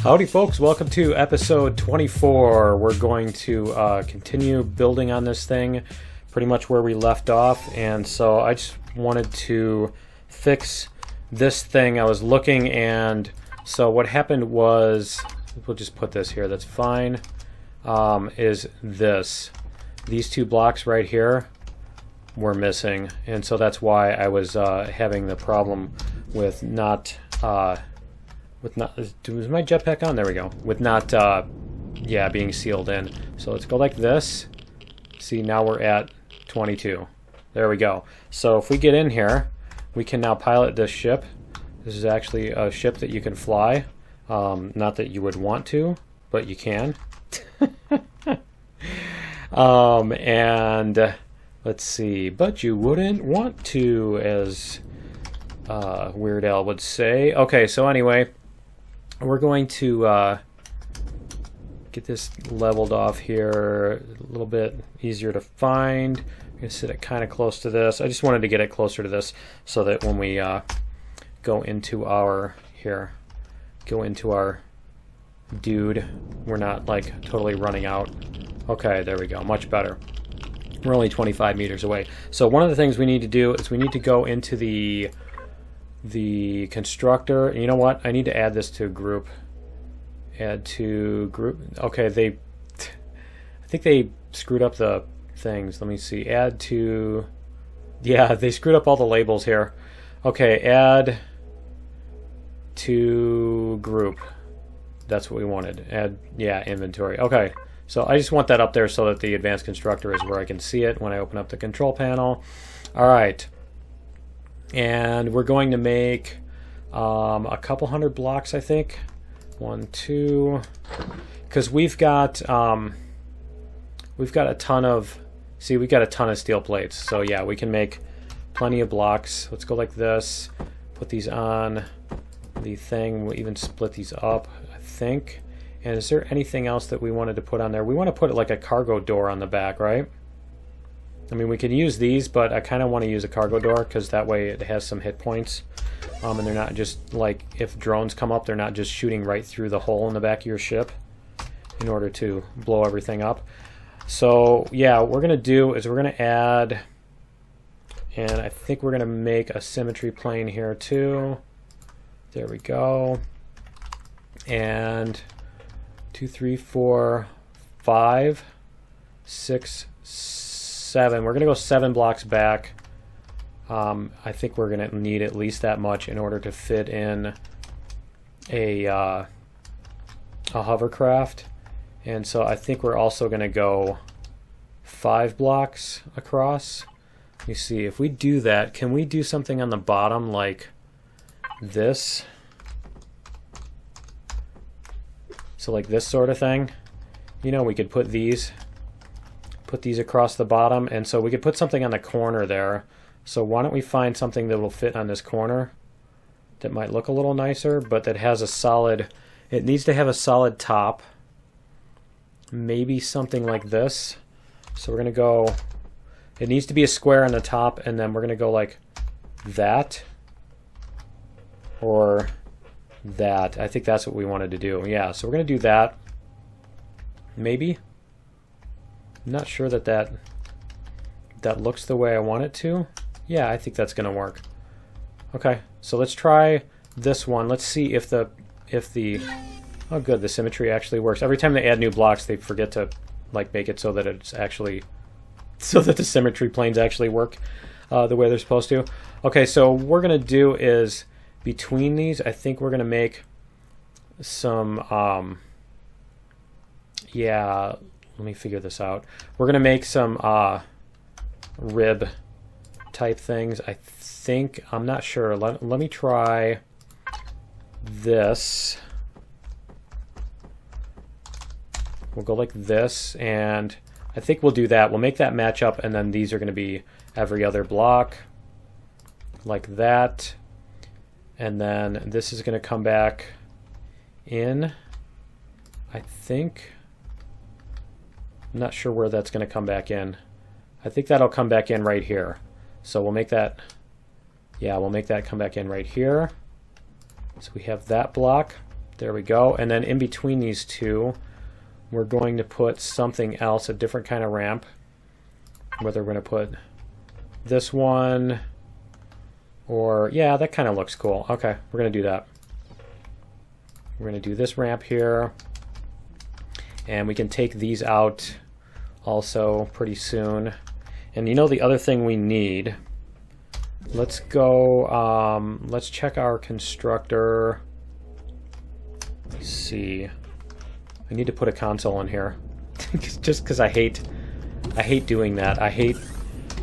Howdy folks, welcome to episode 24. We're going to continue building on this thing pretty much where we left off, and so I just wanted to fix this thing. I was looking, and so what happened was, we'll just put this here, that's fine, is these two blocks right here were missing, and so that's why I was having the problem with not is my jetpack on? There we go. With not being sealed in. So let's go like this. See, now we're at 22. There we go. So if we get in here, we can now pilot this ship. This is actually a ship that you can fly. Not that you would want to, but you can. And let's see, but you wouldn't want to, as Weird Al would say. Okay, so anyway, we're going to get this leveled off here, a little bit easier to find. I'm going to sit it kind of close to this. I just wanted to get it closer to this so that when we go into our dude, we're not like totally running out. Okay, there we go, much better. We're only 25 meters away. So one of the things we need to do is we need to go into the constructor. You know what? I need to add this to group. Add to group. Okay, I think they screwed up the things. Let me see. Add to. Yeah, they screwed up all the labels here. Okay, add to group. That's what we wanted. Add, yeah, inventory. Okay, so I just want that up there so that the advanced constructor is where I can see it when I open up the control panel. All right. And we're going to make a couple hundred blocks, I think. 1, 2, because we've got a ton of steel plates. So yeah, we can make plenty of blocks. Let's go like this. Put these on the thing. We'll even split these up, I think. And is there anything else that we wanted to put on there? We want to put like a cargo door on the back, right? I mean, we could use these, but I kind of want to use a cargo door because that way it has some hit points. And they're not just like, if drones come up, they're not just shooting right through the hole in the back of your ship in order to blow everything up. So, yeah, what we're going to do is we're going to add, and I think we're going to make a symmetry plane here too. There we go. And 2, 3, 4, 5, 6, 7. We're going to go 7 blocks back. I think we're going to need at least that much in order to fit in a hovercraft. And so I think we're also going to go 5 blocks across. You see, if we do that, can we do something on the bottom like this? So like this sort of thing. You know, we could put these across the bottom, and so we could put something on the corner there. So why don't we find something that will fit on this corner that might look a little nicer, but that has a solid, it needs to have a solid top. Maybe something like this. So we're going to go, it needs to be a square on the top, and then we're going to go like that or that. I think that's what we wanted to do. Yeah, so we're going to do that. Maybe. I'm not sure that looks the way I want it to. Yeah, I think that's going to work. Okay, so let's try this one. Let's see if the oh good, the symmetry actually works. Every time they add new blocks, they forget to like make it so that it's actually, so that the symmetry planes actually work the way they're supposed to. Okay, so what we're going to do is between these, I think we're going to make some yeah, let me figure this out. We're going to make some rib type things. I think, I'm not sure. Let me try this. We'll go like this, and I think we'll do that. We'll make that match up, and then these are going to be every other block like that. And then this is going to come back in, I think. I'm not sure where that's going to come back in. I think that'll come back in right here. So we'll make that, yeah, we'll make that come back in right here. So we have that block. There we go. And then in between these two, we're going to put something else, a different kind of ramp. Whether we're going to put this one or, yeah, that kind of looks cool. Okay, we're going to do that. We're going to do this ramp here. And we can take these out also pretty soon. And you know the other thing we need, let's go, let's check our constructor. Let's see. I need to put a console in here. Just because I hate doing that. I hate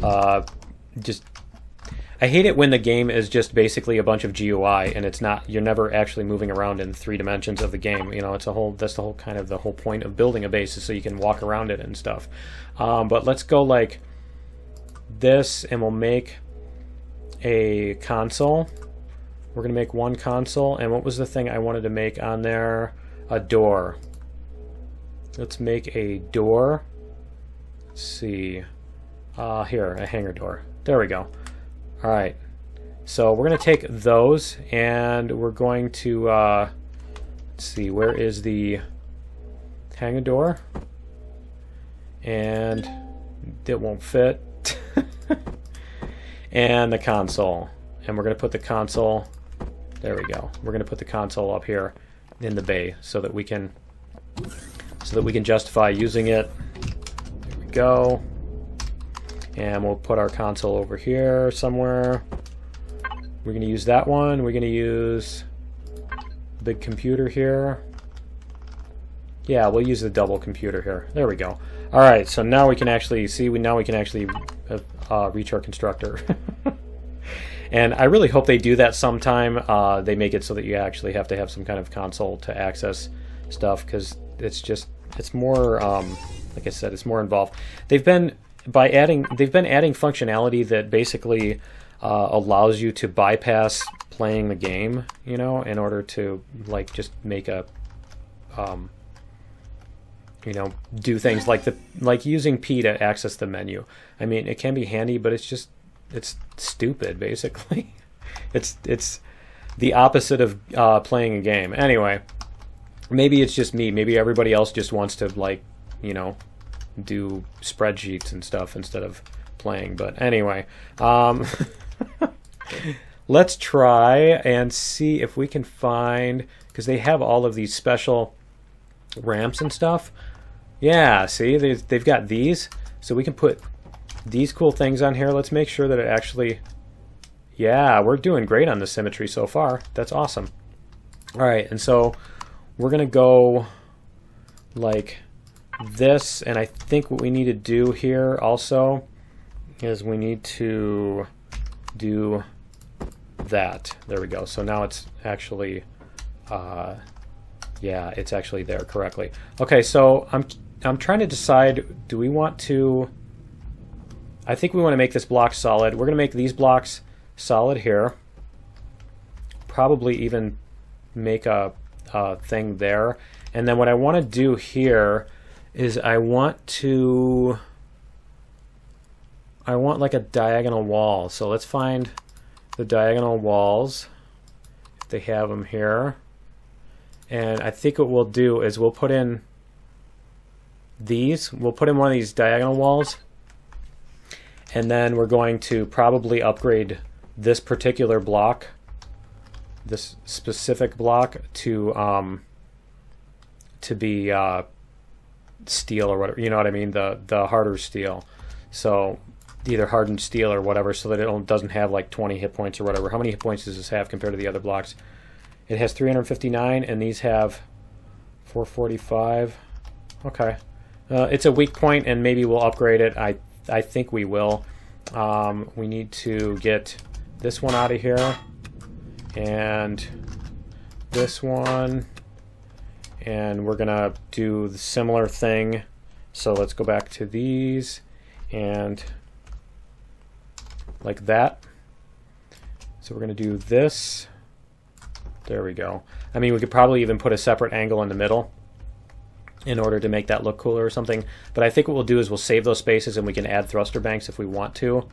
I hate it when the game is just basically a bunch of GUI and it's not, you're never actually moving around in 3 dimensions of the game. You know, it's a whole, that's the whole kind of the whole point of building a base is so you can walk around it and stuff. But let's go like this and we'll make a console. We're going to make one console. And what was the thing I wanted to make on there? A door. Let's make a door. Let's see. Here, a hangar door. There we go. All right. So we're going to take those and we're going to, let's see, where is the hangar door? And it won't fit. And the console. And we're going to put the console, there we go. We're going to put the console up here in the bay so that we can justify using it. There we go. And we'll put our console over here somewhere. We're going to use that one. We're going to use the big computer here. Yeah, we'll use the double computer here. There we go. All right, so now we can actually see. Now we can actually reach our constructor. And I really hope they do that sometime. They make it so that you actually have to have some kind of console to access stuff because it's more like I said, it's more involved. They've been adding functionality that basically allows you to bypass playing the game, you know, in order to like just make a you know, do things like using P to access the menu. I mean, it can be handy, but it's stupid basically. It's the opposite of playing a game. Anyway, maybe it's just me. Maybe everybody else just wants to, like, you know, do spreadsheets and stuff instead of playing. But anyway, let's try and see if we can find, because they have all of these special ramps and stuff. Yeah, see, they've got these, so we can put these cool things on here. Let's make sure that it actually, yeah, we're doing great on the symmetry so far. That's awesome. All right, and so we're gonna go like this, and I think what we need to do here also is we need to do that. There we go. So now it's actually yeah, it's actually there correctly. Okay, so I'm trying to decide, do we want to, I think we want to make this block solid. We're going to make these blocks solid here. Probably even make a thing there. And then what I want to do here is I want like a diagonal wall. So let's find the diagonal walls, if they have them here. And I think what we'll do is we'll put in these. We'll put in one of these diagonal walls. And then we're going to probably upgrade this particular block, this specific block, to be steel or whatever. You know what I mean? The harder steel. So either hardened steel or whatever, so that it doesn't have like 20 hit points or whatever. How many hit points does this have compared to the other blocks? It has 359, and these have 445. Okay. It's a weak point, and maybe we'll upgrade it. I think we will. We need to get this one out of here, and this one, and we're going to do the similar thing. So let's go back to these, and like that. So we're going to do this. There we go. I mean, we could probably even put a separate angle in the middle in order to make that look cooler or something. But I think what we'll do is we'll save those spaces and we can add thruster banks if we want to.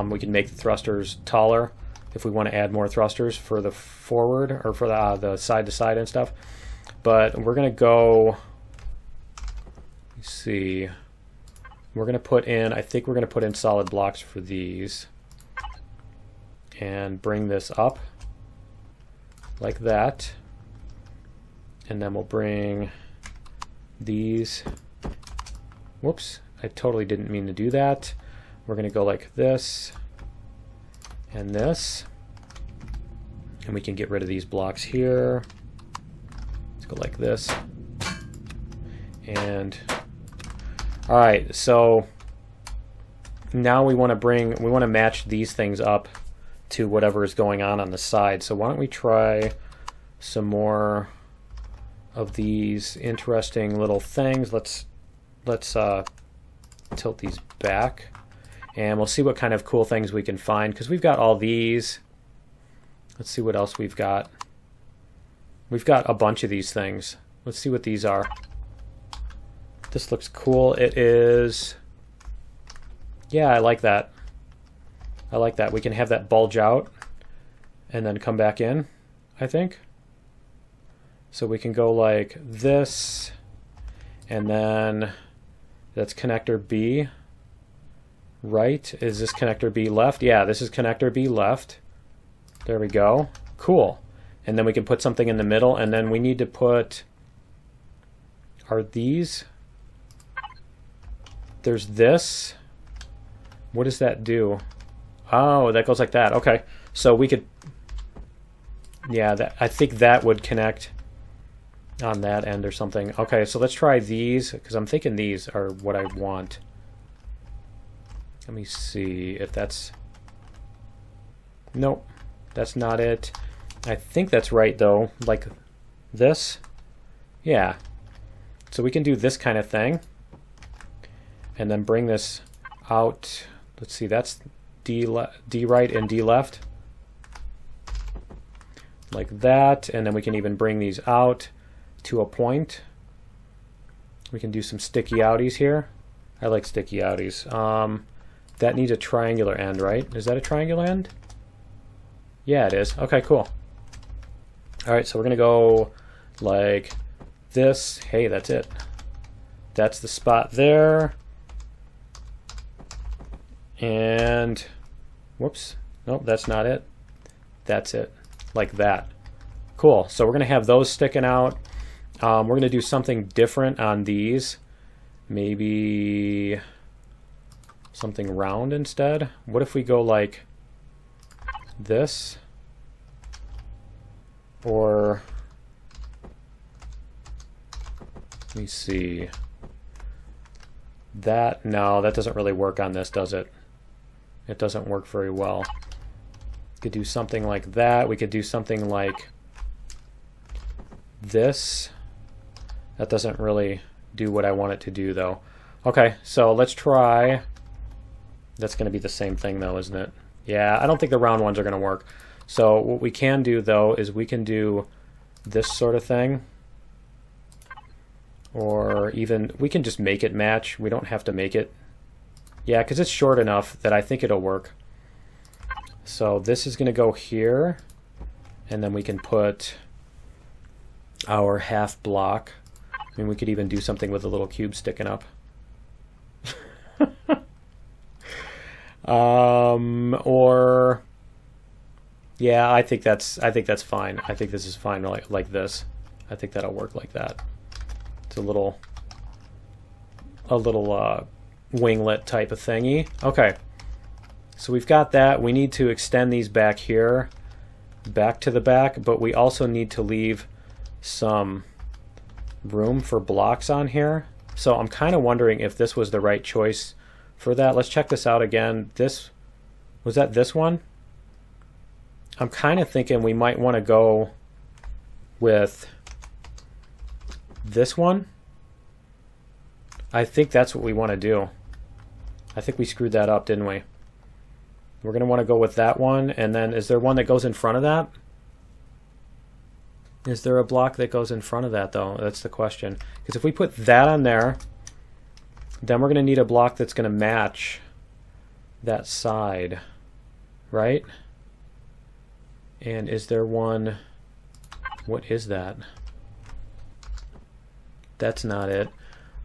We can make the thrusters taller. if we want to add more thrusters for the forward or for the side to side and stuff. But we're going to go, let's see, we're going to put in, I think we're going to put in solid blocks for these and bring this up like that. And then we'll bring these, whoops, I totally didn't mean to do that. We're going to go like this and this, and we can get rid of these blocks here. Let's go like this. And all right, so now we want to match these things up to whatever is going on the side. So why don't we try some more of these interesting little things. Let's tilt these back, and we'll see what kind of cool things we can find, because we've got all these. Let's see what else we've got. We've got a bunch of these things. Let's see what these are. This looks cool. It is, yeah, I like that. I like that. We can have that bulge out and then come back in, I think. So we can go like this, and then that's connector B, right? Is this connector B left? Yeah, this is connector B left. There we go. Cool. And then we can put something in the middle, and then we need to put, are these, there's this. What does that do? Oh, that goes like that. Okay. So we could, yeah, I think that would connect on that end or something. Okay, so let's try these, because I'm thinking these are what I want. Let me see if that's, nope, that's not it. I think that's right though, like this. Yeah, so we can do this kind of thing and then bring this out. Let's see, that's D right and D left, like that. And then we can even bring these out to a point. We can do some sticky outies here. I like sticky outies. That needs a triangular end, right? Is that a triangular end? Yeah, it is. Okay, cool. All right, so we're gonna go like this. Hey, that's it. That's the spot there. And whoops, nope, that's not it. That's it, like that. Cool, so we're gonna have those sticking out. We're going to do something different on these. Maybe something round instead. What if we go like this? Or, let me see. That, no, that doesn't really work on this, does it? It doesn't work very well. We could do something like that. We could do something like this. That doesn't really do what I want it to do, though. Okay, so let's try. That's going to be the same thing, though, isn't it? Yeah, I don't think the round ones are going to work. So what we can do, though, is we can do this sort of thing. Or even, we can just make it match. We don't have to make it. Yeah, because it's short enough that I think it'll work. So this is going to go here. And then we can put our half block. I mean, we could even do something with a little cube sticking up. Or yeah, I think that's fine. I think this is fine like this. I think that'll work like that. It's a little winglet type of thingy. Okay. So we've got that. We need to extend these back here, back to the back, but we also need to leave some room for blocks on here. So I'm kind of wondering if this was the right choice for that. Let's check this out again. This, was that this one? I'm kind of thinking we might want to go with this one. I think that's what we want to do. I think we screwed that up, didn't we? We're going to want to go with that one, and then is there one that goes in front of that? Is there a block that goes in front of that, though? That's the question. Because if we put that on there, then we're going to need a block that's going to match that side, right? And is there one? What is that? That's not it.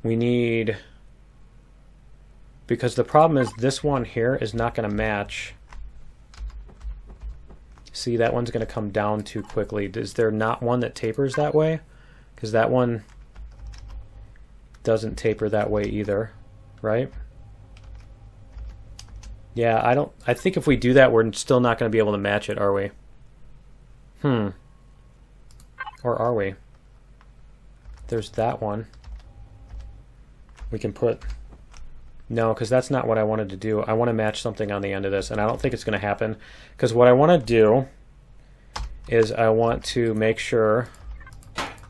We need, because the problem is this one here is not going to match. See, that one's going to come down too quickly. Is there not one that tapers that way? Because that one doesn't taper that way either, right? Yeah, I think if we do that, we're still not going to be able to match it, are we? Or are we? There's that one. We can put... No, because that's not what I wanted to do. I want to match something on the end of this, and I don't think it's going to happen. Because what I want to do is I want to make sure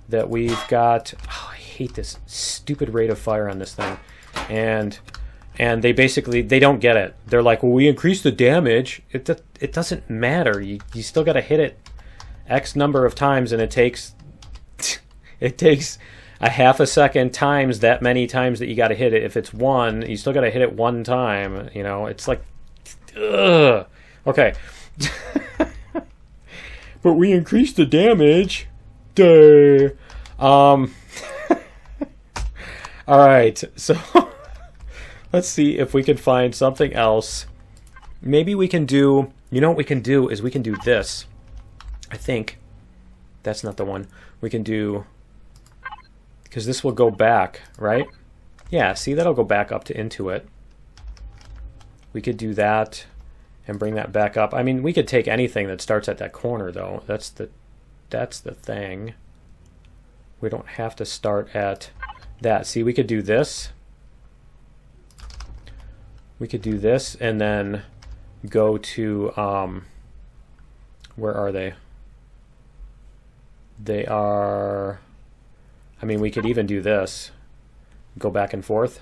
that we've got... Oh, I hate this stupid rate of fire on this thing. And they basically, they don't get it. They're like, well, we increased the damage. It doesn't matter. You still got to hit it X number of times, and it takes a half a second times that many times that you got to hit it. If it's one, you still got to hit it one time. You know, it's like, ugh. Okay. But we increased the damage. Duh. All right. So let's see if we can find something else. Maybe we can do, you know what we can do is we can do this. I think that's not the one. We can do, because this will go back, right? Yeah, see, that'll go back up to into it. We could do that and bring that back up. I mean, we could take anything that starts at that corner, though. That's the thing. We don't have to start at that. See, we could do this. We could do this and then go to, where are they? They are, I mean, we could even do this. Go back and forth.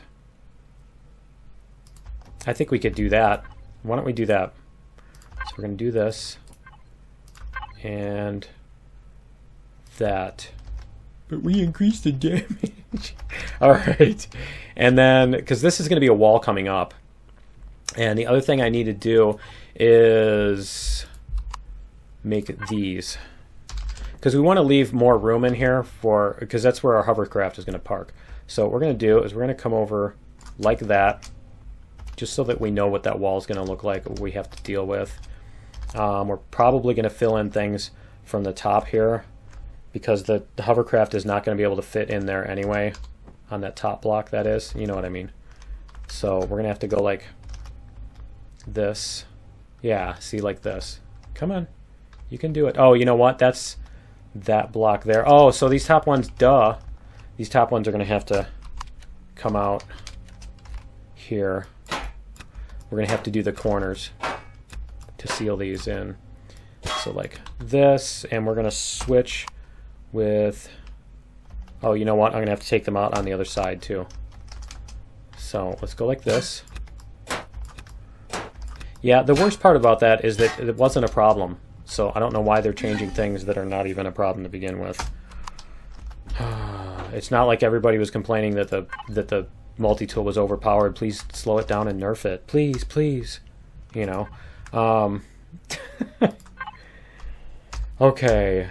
I think we could do that. Why don't we do that? So we're going to do this. And that. But we increased the damage. All right. And then, because this is going to be a wall coming up. And the other thing I need to do is make these. Because we want to leave more room in here for, because that's where our hovercraft is going to park. So what we're going to do is we're going to come over like that, just so that we know what that wall is going to look like, what we have to deal with. We're probably going to fill in things from the top here, because the hovercraft is not going to be able to fit in there anyway, on that top block, that is. You know what I mean. So we're going to have to go like this. Yeah, see, like this. Come on. You can do it. Oh, you know what? That's that block there. Oh, so these top ones, duh. These top ones are going to have to come out here. We're going to have to do the corners to seal these in. So like this, and we're going to switch with, oh, you know what? I'm going to have to take them out on the other side too. So let's go like this. Yeah, the worst part about that is that it wasn't a problem. So I don't know why they're changing things that are not even a problem to begin with. It's not like everybody was complaining that the multi-tool was overpowered. Please slow it down and nerf it. Please, please. You know. Okay.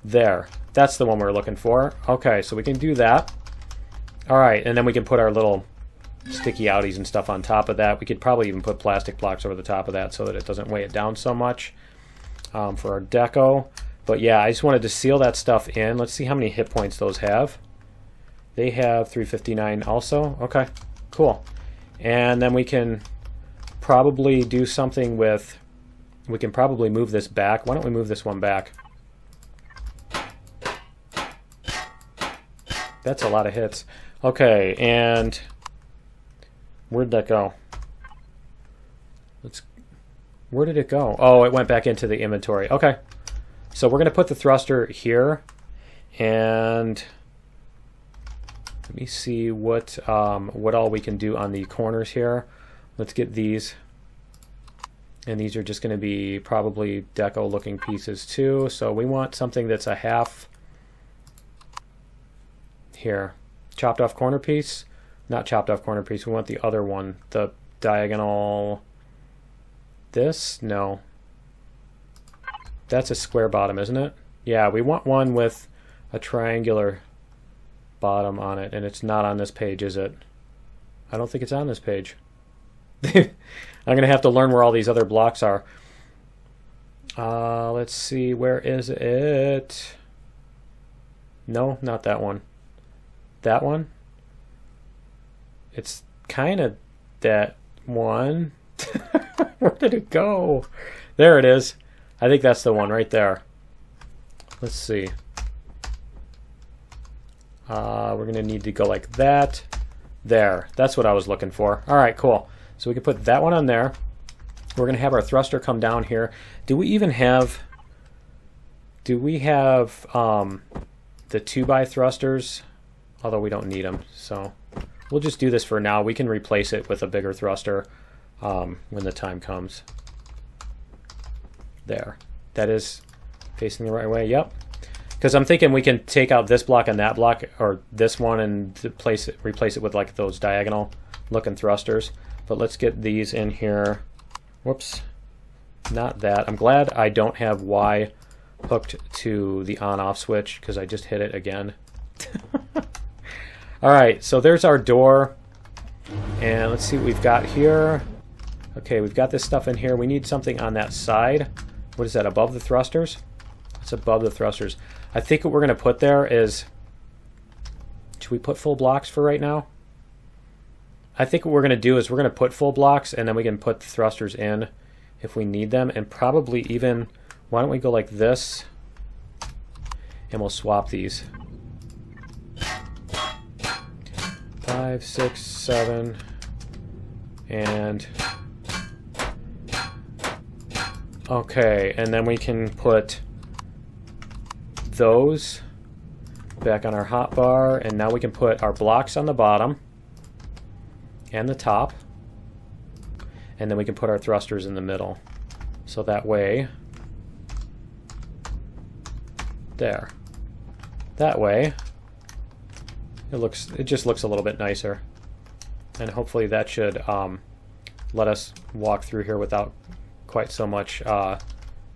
There. That's the one we're looking for. Okay, so we can do that. Alright, and then we can put our little sticky outies and stuff on top of that. We could probably even put plastic blocks over the top of that so that it doesn't weigh it down so much for our deco. But yeah, I just wanted to seal that stuff in. Let's see how many hit points those have. They have 359 also. Okay, cool. And then we can probably do something with, we can probably move this back. Why don't we move this one back? That's a lot of hits. Okay, and where'd that go? Where did it go? Oh, it went back into the inventory. Okay. So we're going to put the thruster here, and let me see what all we can do on the corners here. Let's get these, and these are just going to be probably deco looking pieces too. So we want something that's a half here, chopped off corner piece, not chopped off corner piece. We want the other one, the diagonal. This? No. That's a square bottom, isn't it? Yeah, we want one with a triangular bottom on it, and it's not on this page, is it? I don't think it's on this page. I'm going to have to learn where all these other blocks are. Let's see, where is it? No, not that one. That one? It's kind of that one. Where did it go? There it is. I think that's the one right there. Let's see. We're going to need to go like that. There. That's what I was looking for. All right, cool. So we can put that one on there. We're going to have our thruster come down here. Do we even have... Do we have the 2x thrusters? Although we don't need them, so we'll just do this for now. We can replace it with a bigger thruster when the time comes. There. That is facing the right way. Yep. Because I'm thinking we can take out this block and that block, or this one, and replace it with like those diagonal looking thrusters. But let's get these in here. Whoops. Not that. I'm glad I don't have Y hooked to the on-off switch, because I just hit it again. Alright, so there's our door. And let's see what we've got here. Okay, we've got this stuff in here. We need something on that side. What is that, above the thrusters? It's above the thrusters. I think what we're going to put there is... Should we put full blocks for right now? I think what we're going to do is we're going to put full blocks, and then we can put the thrusters in if we need them. And probably even... Why don't we go like this? And we'll swap these. 5, 6, 7, and... Okay, and then we can put those back on our hotbar, and now we can put our blocks on the bottom and the top, and then we can put our thrusters in the middle. So that way, there. That way, it just looks a little bit nicer, and hopefully that should let us walk through here without quite so much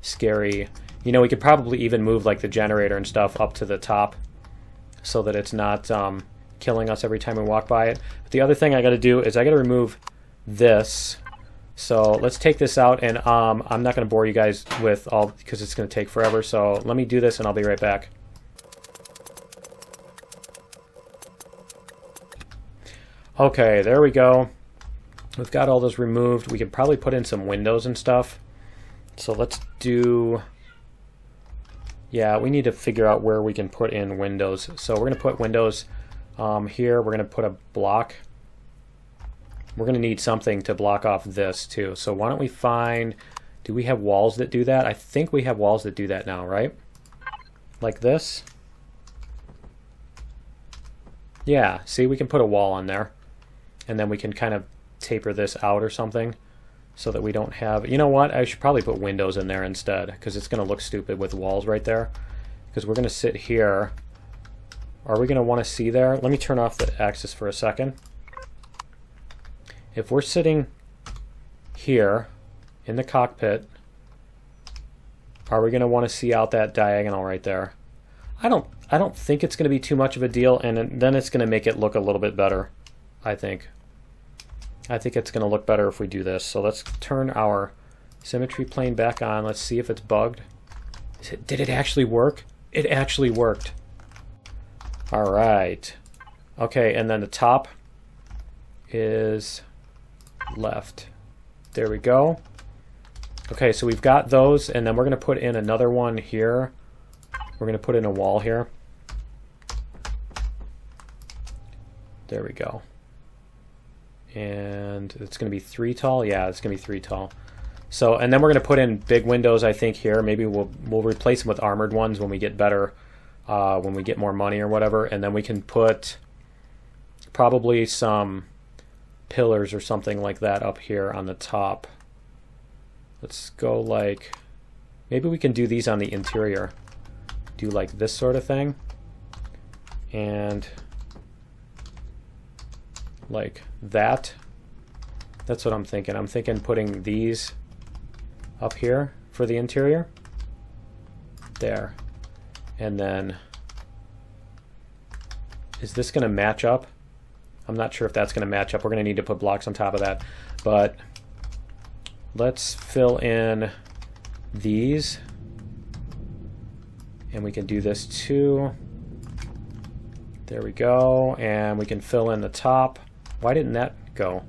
scary. You know, we could probably even move like the generator and stuff up to the top so that it's not killing us every time we walk by it. But the other thing I got to do is I got to remove this. So let's take this out, and I'm not going to bore you guys with all, because it's going to take forever. So let me do this and I'll be right back. Okay, there we go. We've got all those removed. We could probably put in some windows and stuff. So let's do... Yeah, we need to figure out where we can put in windows. So we're going to put windows here. We're going to put a block. We're going to need something to block off this too. So why don't we find... Do we have walls that do that? I think we have walls that do that now, right? Like this. Yeah, see, we can put a wall on there. And then we can kind of taper this out or something so that we don't have... You know what? I should probably put windows in there instead, because it's going to look stupid with walls right there. Because we're going to sit here. Are we going to want to see there? Let me turn off the axis for a second. If we're sitting here in the cockpit, are we going to want to see out that diagonal right there? I don't think it's going to be too much of a deal, and then it's going to make it look a little bit better, I think. I think it's going to look better if we do this. So let's turn our symmetry plane back on. Let's see if it's bugged. Did it actually work? It actually worked. All right. Okay, and then the top is left. There we go. Okay, so we've got those, and then we're going to put in another one here. We're going to put in a wall here. There we go. And it's going to be 3 tall. Yeah, it's going to be 3 tall. So, and then we're going to put in big windows, I think, here. Maybe we'll replace them with armored ones when we get better, when we get more money or whatever. And then we can put probably some pillars or something like that up here on the top. Let's go like, maybe we can do these on the interior. Do like this sort of thing. And like that. That's what I'm thinking. I'm thinking putting these up here for the interior. there. And then, is this going to match up? I'm not sure if that's going to match up. We're going to need to put blocks on top of that. But let's fill in these. And we can do this too. There we go. And we can fill in the top. Why didn't that go?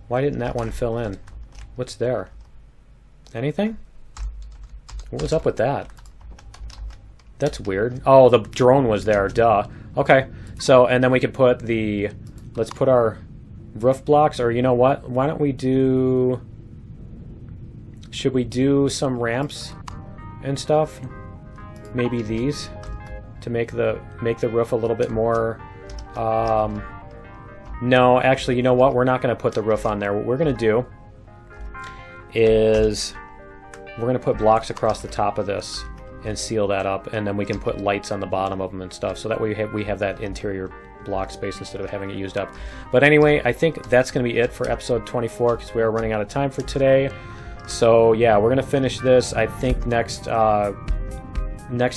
Why didn't that one fill in? What's there? Anything? What was up with that? That's weird. Oh, the drone was there. Duh. Okay. So, and then we could put the... Let's put our roof blocks. Or you know what? Why don't we do... Should we do some ramps and stuff? Maybe these to make the roof a little bit more... No, actually, you know what? We're not going to put the roof on there. What we're going to do is we're going to put blocks across the top of this and seal that up, and then we can put lights on the bottom of them and stuff, so that way we have that interior block space instead of having it used up. But anyway, I think that's going to be it for episode 24 because we are running out of time for today. So yeah, we're going to finish this. I think next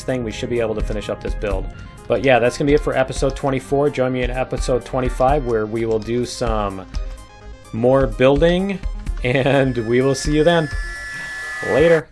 thing we should be able to finish up this build. But yeah, that's going to be it for episode 24. Join me in episode 25 where we will do some more building, and we will see you then. Later.